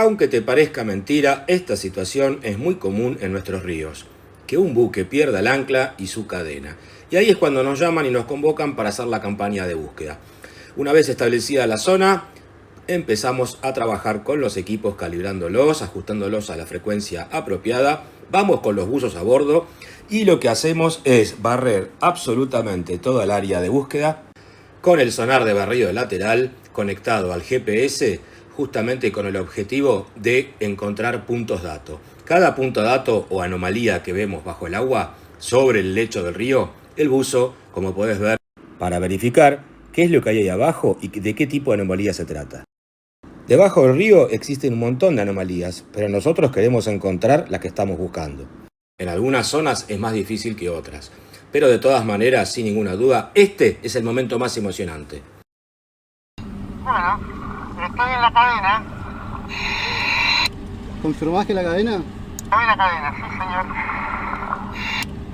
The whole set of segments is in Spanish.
Aunque te parezca mentira, esta situación es muy común en nuestros ríos, que un buque pierda el ancla y su cadena. Y ahí es cuando nos llaman y nos convocan para hacer la campaña de búsqueda. Una vez establecida la zona, empezamos a trabajar con los equipos calibrándolos, ajustándolos a la frecuencia apropiada, vamos con los buzos a bordo y lo que hacemos es barrer absolutamente toda el área de búsqueda con el sonar de barrido lateral conectado al GPS, justamente con el objetivo de encontrar puntos dato. Cada punto dato o anomalía que vemos bajo el agua sobre el lecho del río, el buzo, como puedes ver, para verificar qué es lo que hay ahí abajo y de qué tipo de anomalía se trata. Debajo del río existen un montón de anomalías, pero nosotros queremos encontrar la que estamos buscando. En algunas zonas es más difícil que otras, pero de todas maneras, sin ninguna duda, este es el momento más emocionante. Bueno, estoy en la cadena. ¿Confirmás que la cadena? Estoy en la cadena, sí señor.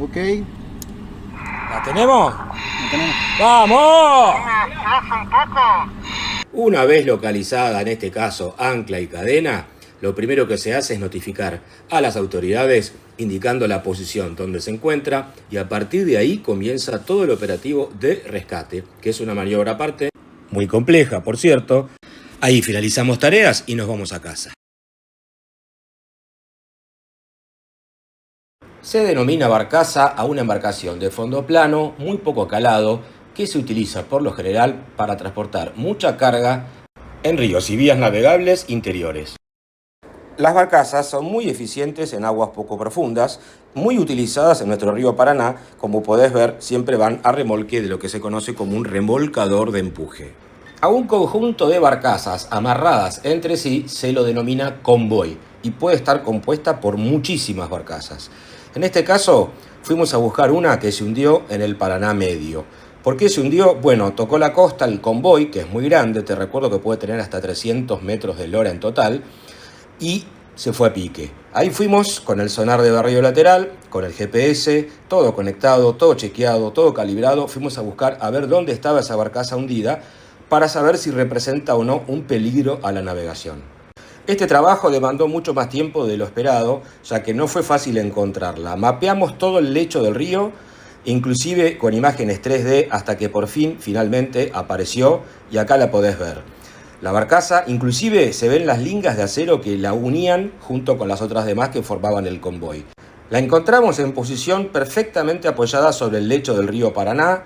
Ok. ¿La tenemos? La tenemos. ¡Vamos! ¿Me esperás un poco? Una vez localizada, en este caso, ancla y cadena, lo primero que se hace es notificar a las autoridades indicando la posición donde se encuentra y a partir de ahí comienza todo el operativo de rescate, que es una maniobra aparte, muy compleja, por cierto. Ahí finalizamos tareas y nos vamos a casa. Se denomina barcaza a una embarcación de fondo plano, muy poco calado, que se utiliza por lo general para transportar mucha carga en ríos y vías navegables interiores. Las barcazas son muy eficientes en aguas poco profundas, muy utilizadas en nuestro río Paraná, como podés ver, siempre van a remolque de lo que se conoce como un remolcador de empuje. A un conjunto de barcazas amarradas entre sí se lo denomina convoy y puede estar compuesta por muchísimas barcazas. En este caso, fuimos a buscar una que se hundió en el Paraná Medio. ¿Por qué se hundió? Bueno, tocó la costa el convoy, que es muy grande, te recuerdo que puede tener hasta 300 metros de eslora en total, y se fue a pique. Ahí fuimos con el sonar de barrido lateral, con el GPS, todo conectado, todo chequeado, todo calibrado. Fuimos a buscar a ver dónde estaba esa barcaza hundida para saber si representa o no un peligro a la navegación. Este trabajo demandó mucho más tiempo de lo esperado, ya que no fue fácil encontrarla. Mapeamos todo el lecho del río, inclusive con imágenes 3D, hasta que por fin, finalmente, apareció y acá la podés ver. La barcaza, inclusive se ven las lingas de acero que la unían junto con las otras demás que formaban el convoy. La encontramos en posición perfectamente apoyada sobre el lecho del río Paraná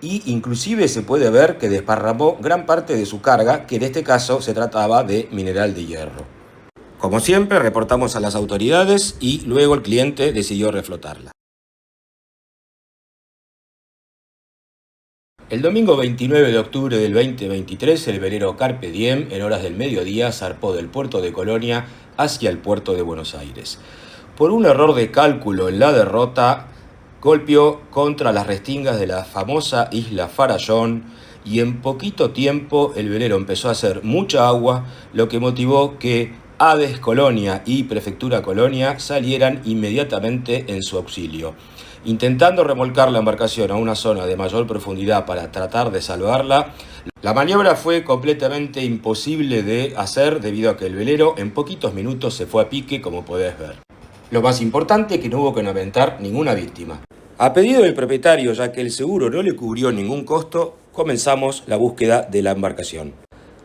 y inclusive se puede ver que desparramó gran parte de su carga, que en este caso se trataba de mineral de hierro. Como siempre, reportamos a las autoridades y luego el cliente decidió reflotarla. El domingo 29 de octubre del 2023, el velero Carpe Diem, en horas del mediodía, zarpó del puerto de Colonia hacia el puerto de Buenos Aires. Por un error de cálculo en la derrota, golpeó contra las restingas de la famosa isla Farallón y en poquito tiempo el velero empezó a hacer mucha agua, lo que motivó que ADES Colonia y Prefectura Colonia salieran inmediatamente en su auxilio. Intentando remolcar la embarcación a una zona de mayor profundidad para tratar de salvarla, la maniobra fue completamente imposible de hacer debido a que el velero en poquitos minutos se fue a pique, como podés ver. Lo más importante es que no hubo que lamentar ninguna víctima. A pedido del propietario, ya que el seguro no le cubrió ningún costo, comenzamos la búsqueda de la embarcación.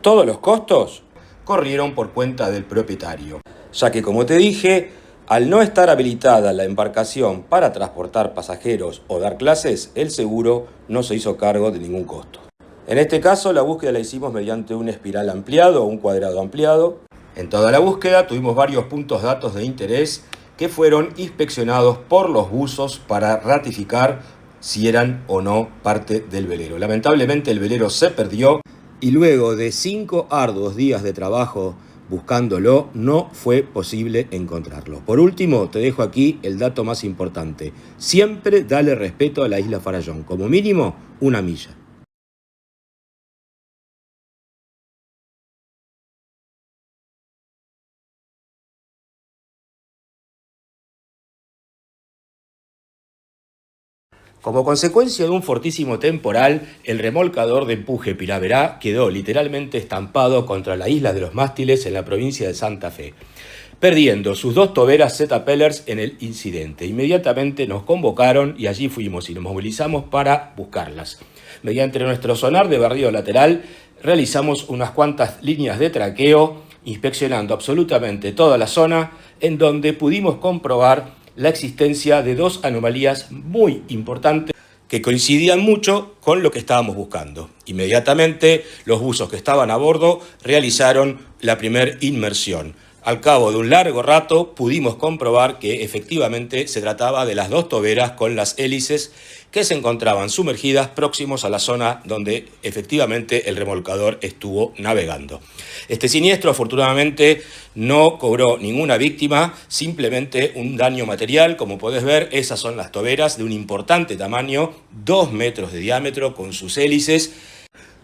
Todos los costos corrieron por cuenta del propietario, ya que, como te dije, al no estar habilitada la embarcación para transportar pasajeros o dar clases, el seguro no se hizo cargo de ningún costo. En este caso, la búsqueda la hicimos mediante un espiral ampliado o un cuadrado ampliado. En toda la búsqueda tuvimos varios puntos datos de interés que fueron inspeccionados por los buzos para ratificar si eran o no parte del velero. Lamentablemente el velero se perdió y luego de 5 arduos días de trabajo buscándolo, no fue posible encontrarlo. Por último, te dejo aquí el dato más importante. Siempre dale respeto a la isla Farallón, como mínimo 1 milla. Como consecuencia de un fortísimo temporal, el remolcador de empuje Piraverá quedó literalmente estampado contra la isla de los Mástiles en la provincia de Santa Fe, perdiendo sus 2 toberas Z-Pellers en el incidente. Inmediatamente nos convocaron y allí fuimos y nos movilizamos para buscarlas. Mediante nuestro sonar de barrido lateral, realizamos unas cuantas líneas de traqueo, inspeccionando absolutamente toda la zona, en donde pudimos comprobar la existencia de 2 anomalías muy importantes que coincidían mucho con lo que estábamos buscando. Inmediatamente, los buzos que estaban a bordo realizaron la primera inmersión. Al cabo de un largo rato pudimos comprobar que efectivamente se trataba de las 2 toberas con las hélices que se encontraban sumergidas próximos a la zona donde efectivamente el remolcador estuvo navegando. Este siniestro afortunadamente no cobró ninguna víctima, simplemente un daño material. Como podés ver, esas son las toberas de un importante tamaño, 2 metros de diámetro, con sus hélices,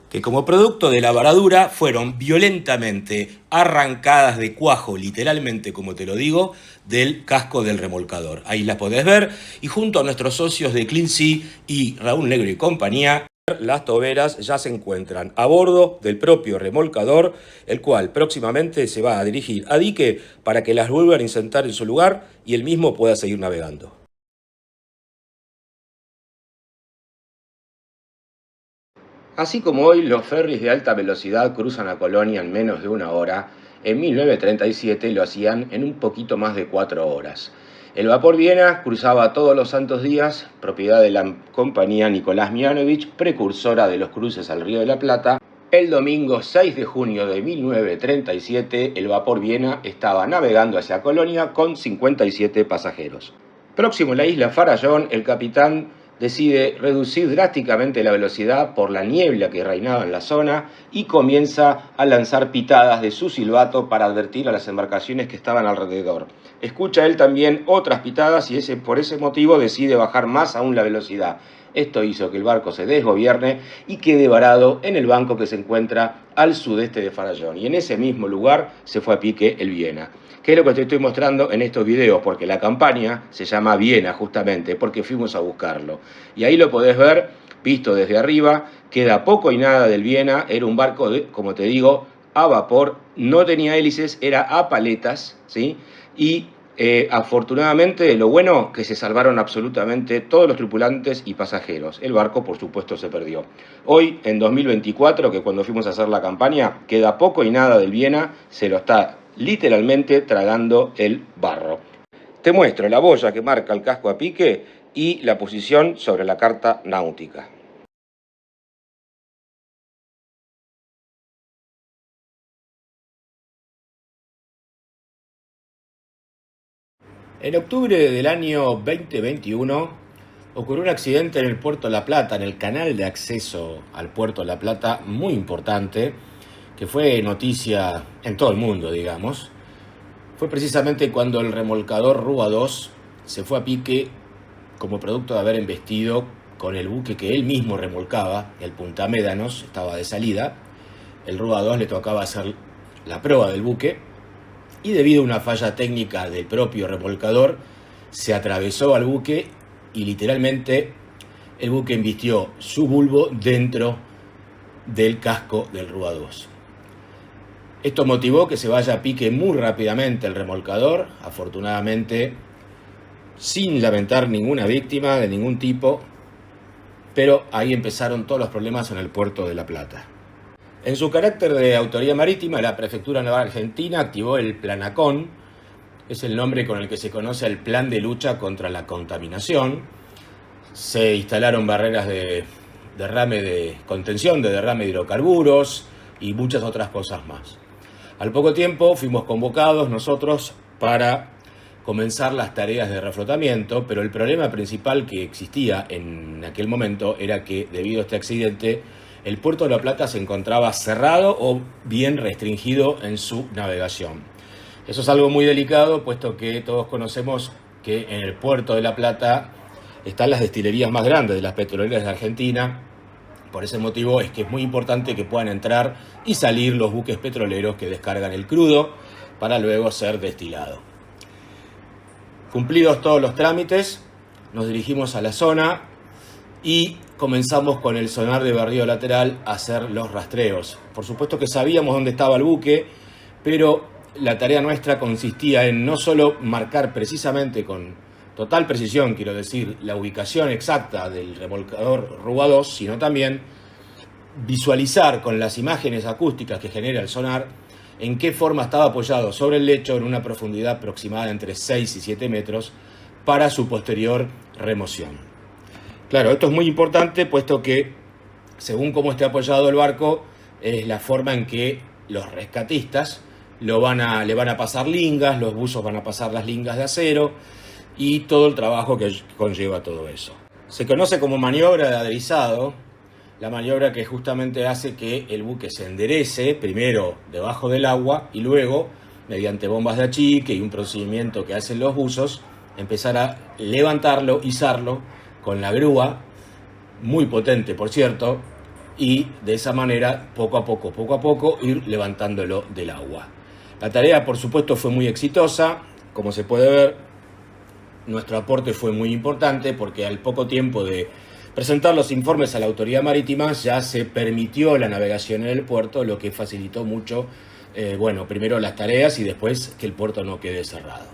que como producto de la varadura fueron violentamente arrancadas de cuajo, literalmente como te lo digo, del casco del remolcador. Ahí las podés ver, y junto a nuestros socios de Clean Sea y Raúl Negro y compañía, las toberas ya se encuentran a bordo del propio remolcador, el cual próximamente se va a dirigir a dique para que las vuelvan a insertar en su lugar y el mismo pueda seguir navegando. Así como hoy los ferries de alta velocidad cruzan la Colonia en menos de 1 hora, en 1937 lo hacían en un poquito más de 4 horas. El vapor Viena cruzaba todos los santos días, propiedad de la compañía Nicolás Mianovich, precursora de los cruces al Río de la Plata. El domingo 6 de junio de 1937, el vapor Viena estaba navegando hacia Colonia con 57 pasajeros. Próximo a la isla Farallón, el capitán decide reducir drásticamente la velocidad por la niebla que reinaba en la zona y comienza a lanzar pitadas de su silbato para advertir a las embarcaciones que estaban alrededor. Escucha él también otras pitadas y por ese motivo decide bajar más aún la velocidad. Esto hizo que el barco se desgobierne y quede varado en el banco que se encuentra al sudeste de Farallón. Y en ese mismo lugar se fue a pique el Viena. ¿Qué es lo que te estoy mostrando en estos videos? Porque la campaña se llama Viena justamente, porque fuimos a buscarlo. Y ahí lo podés ver, visto desde arriba, queda poco y nada del Viena. Era un barco, como te digo, a vapor, no tenía hélices, era a paletas, ¿sí? Y afortunadamente, lo bueno, que se salvaron absolutamente todos los tripulantes y pasajeros. El barco, por supuesto, se perdió. Hoy, en 2024, que cuando fuimos a hacer la campaña, queda poco y nada del Viena, se lo está literalmente tragando el barro. Te muestro la boya que marca el casco a pique y la posición sobre la carta náutica. En octubre del año 2021 ocurrió un accidente en el puerto La Plata, en el canal de acceso al puerto La Plata, muy importante, que fue noticia en todo el mundo, digamos. Fue precisamente cuando el remolcador Rúa 2 se fue a pique como producto de haber embestido con el buque que él mismo remolcaba, el Punta Médanos, estaba de salida. El Rúa 2 le tocaba hacer la proa del buque y debido a una falla técnica del propio remolcador se atravesó al buque y literalmente el buque embistió su bulbo dentro del casco del Rúa 2. Esto motivó que se vaya a pique muy rápidamente el remolcador, afortunadamente sin lamentar ninguna víctima de ningún tipo, pero ahí empezaron todos los problemas en el puerto de La Plata. En su carácter de autoridad marítima, la Prefectura Naval Argentina activó el Planacon, es el nombre con el que se conoce el Plan de Lucha contra la Contaminación. Se instalaron barreras de contención de derrame de hidrocarburos y muchas otras cosas más. Al poco tiempo fuimos convocados nosotros para comenzar las tareas de reflotamiento, pero el problema principal que existía en aquel momento era que debido a este accidente el puerto de La Plata se encontraba cerrado o bien restringido en su navegación. Eso es algo muy delicado, puesto que todos conocemos que en el puerto de La Plata están las destilerías más grandes de las petroleras de Argentina. Por ese motivo es que es muy importante que puedan entrar y salir los buques petroleros que descargan el crudo para luego ser destilado. Cumplidos todos los trámites, nos dirigimos a la zona y comenzamos con el sonar de barrido lateral a hacer los rastreos. Por supuesto que sabíamos dónde estaba el buque, pero la tarea nuestra consistía en no solo marcar precisamente, con total precisión, quiero decir, la ubicación exacta del remolcador Rúa 2, sino también visualizar con las imágenes acústicas que genera el sonar en qué forma estaba apoyado sobre el lecho en una profundidad aproximada entre 6 y 7 metros para su posterior remoción. Claro, esto es muy importante puesto que según cómo esté apoyado el barco es la forma en que los rescatistas le van a pasar lingas, los buzos van a pasar las lingas de acero y todo el trabajo que conlleva todo eso. Se conoce como maniobra de aderizado, la maniobra que justamente hace que el buque se enderece primero debajo del agua y luego, mediante bombas de achique y un procedimiento que hacen los buzos, empezar a levantarlo, izarlo con la grúa, muy potente por cierto, y de esa manera poco a poco ir levantándolo del agua. La tarea por supuesto fue muy exitosa, como se puede ver, nuestro aporte fue muy importante porque al poco tiempo de presentar los informes a la autoridad marítima ya se permitió la navegación en el puerto, lo que facilitó mucho, primero las tareas y después que el puerto no quede cerrado.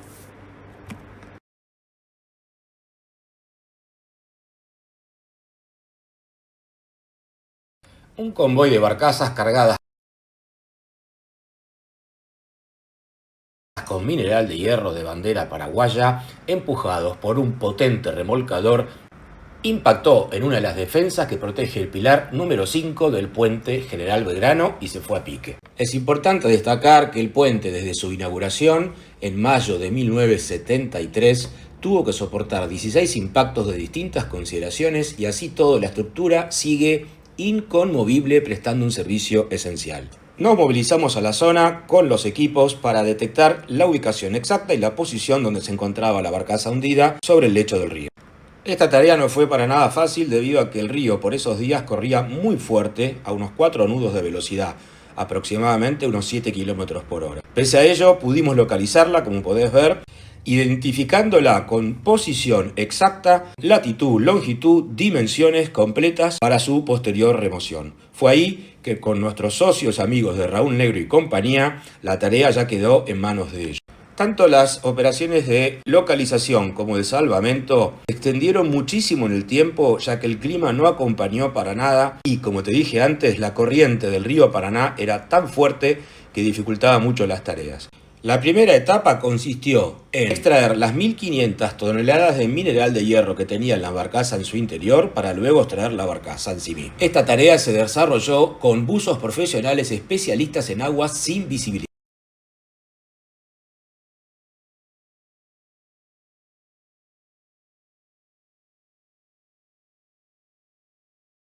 Un convoy de barcazas cargadas con mineral de hierro de bandera paraguaya, empujados por un potente remolcador, impactó en una de las defensas que protege el pilar número 5 del puente General Belgrano y se fue a pique. Es importante destacar que el puente desde su inauguración, en mayo de 1973, tuvo que soportar 16 impactos de distintas consideraciones y así toda la estructura sigue inconmovible prestando un servicio esencial. Nos movilizamos a la zona con los equipos para detectar la ubicación exacta y la posición donde se encontraba la barcaza hundida sobre el lecho del río. Esta tarea no fue para nada fácil debido a que el río por esos días corría muy fuerte a unos 4 nudos de velocidad, aproximadamente unos 7 km por hora. Pese a ello pudimos localizarla, como podés ver, identificándola con posición exacta, latitud, longitud, dimensiones completas para su posterior remoción. Fue ahí que con nuestros socios amigos de Raúl Negro y compañía, la tarea ya quedó en manos de ellos. Tanto las operaciones de localización como de salvamento se extendieron muchísimo en el tiempo, ya que el clima no acompañó para nada y, como te dije antes, la corriente del río Paraná era tan fuerte que dificultaba mucho las tareas. La primera etapa consistió en extraer las 1.500 toneladas de mineral de hierro que tenía la barcaza en su interior para luego extraer la barcaza en sí misma. Esta tarea se desarrolló con buzos profesionales especialistas en aguas sin visibilidad.